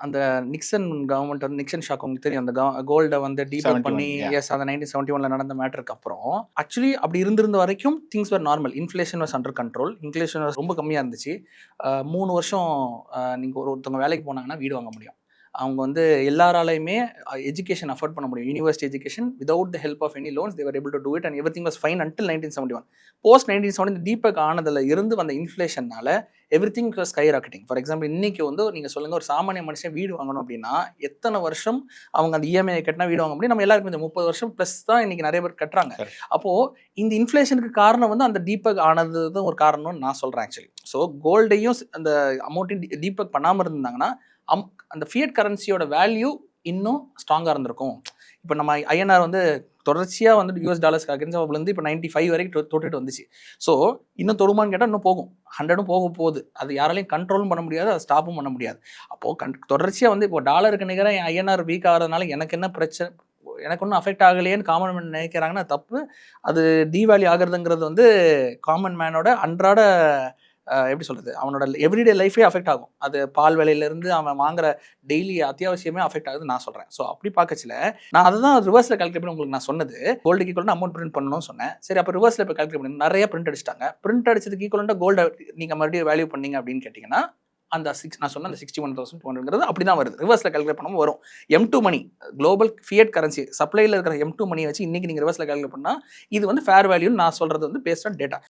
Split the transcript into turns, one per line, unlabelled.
அந்த Nixon government வந்து Nixon shock உங்களுக்கு தெரியும். அந்த கோல்டை வந்து டீபேக் பண்ணி எஸ் அந்த 1971 நடந்த மேட்டருக்கு அப்புறம் ஆக்சுவலி அப்படி இருந்திருந்த வரைக்கும் things var normal. Inflation was under control. Inflation ரொம்ப கம்மியாக இருந்துச்சு. 3 வருஷம் நீங்கள் ஒருத்தவங்க வேலைக்கு போனாங்கன்னா வீடு வாங்க முடியும். அவங்க வந்து எல்லாராலையுமே எஜுகேஷன் அஃபோர்ட் பண்ண முடியும். University education without the help of any loans they were able to do it and everything was fine until 1971. Post 1970 depeg ஆனதுல இருந்து வந்த இன்ஃப்ளேஷனால everything was sky rocketing. For example இன்னைக்கு வந்து நீங்கள் சொல்லுங்க, ஒரு சாமானிய மனுஷன் வீடு வாங்கணும் அப்படின்னா எத்தனை வருஷம் அவங்க அந்த இஎம்ஐ கட்டினா வீடு வாங்க முடியும்? நம்ம எல்லாருக்கும் இந்த 30 வருஷம் ப்ளஸ் தான் இன்னைக்கு நிறைய பேர் கட்டுறாங்க. அப்போ இந்த இன்ஃப்ளேஷனுக்கு காரணம் வந்து அந்த டீபேக் ஆனது தான் ஒரு காரணம்னு நான் சொல்றேன் ஆக்சுவலி. ஸோ கோல்டையும் அந்த அமௌண்ட்டையும் டீபேக் பண்ணாமல் இருந்தாங்கன்னா அந்த ஃபியட் கரன்சியோட வேல்யூ இன்னும் ஸ்ட்ராங்காக இருந்திருக்கும். இப்போ நம்ம ஐஎன்ஆர் வந்து தொடர்ச்சியாக வந்து US டாலர்ஸ்க்கு அகேன்ஸ்டாக விழுந்து இப்போ 95 வரைக்கும் தொட்டுட்டு வந்துச்சு. ஸோ இன்னும் தொடுமான்னு கேட்டால் இன்னும் போகும். 100 போக போகுது. அது யாராலையும் கண்ட்ரோலும் பண்ண முடியாது, அதை ஸ்டாப்பும் பண்ண முடியாது. அப்போது தொடர்ச்சியாக வந்து இப்போ டாலருக்கு நிகராக ஐஎன்ஆர் வீக் ஆகிறதுனால எனக்கு என்ன பிரச்சனை, எனக்கு ஒன்றும் அஃபெக்ட் ஆகலையேன்னு காமன் மேன் நினைக்கிறாங்கன்னா தப்பு. அது டீவேல்யூ ஆகுறதுங்கிறது வந்து காமன் மேனோட அன்றாட எப்படி சொல்கிறது, அவனோட எவ்ரிடே லைஃபே அஃபெக்ட் ஆகும். அது பால் விலையிலேருந்து அவன் வாங்குற டெய்லி அத்தியாவசியமே அஃபெக்ட் ஆகுது நான் சொல்கிறேன். ஸோ அப்படி பார்க்கச்சில நான் அதை தான் ரிவர்ஸில் கால்குலேட் பண்ணி உங்களுக்கு நான் சொன்னது. கோல்டுக்கு ஈக்குவலாக அமௌண்ட் பிரிண்ட் பண்ணணும்னு சொன்னேன். சரி, அப்போ ரிவர்ஸில் இப்போ கால்குலேட் பண்ணி நிறைய பிரிண்ட் அடிச்சிட்டாங்க. பிரிண்ட் அடிச்சதுக்கு ஈக்குவலாக கோல்டை நீங்கள் மறுபடியும் வேல்யூ பண்ணீங்க அப்படின்னு கேட்டிங்கன்னா அந்த நான் சொன்ன அந்த 61,200 அப்படி தான் வருது. ரிவர்ஸில் கால்குலேட் பண்ணாமல் வரும். M2 மணி குளோபல் ஃபியட் கரன்சி சப்ளையில் இருக்கிற M2 மணியை வச்சு இன்னைக்கு நீங்கள் ரிவர்ஸில் கால்குலேட் பண்ணால் இது வந்து ஃபேர் வேல்யூன்னு நான் சொல்கிறது வந்து பேஸ்ட் ஆன் டேட்டா.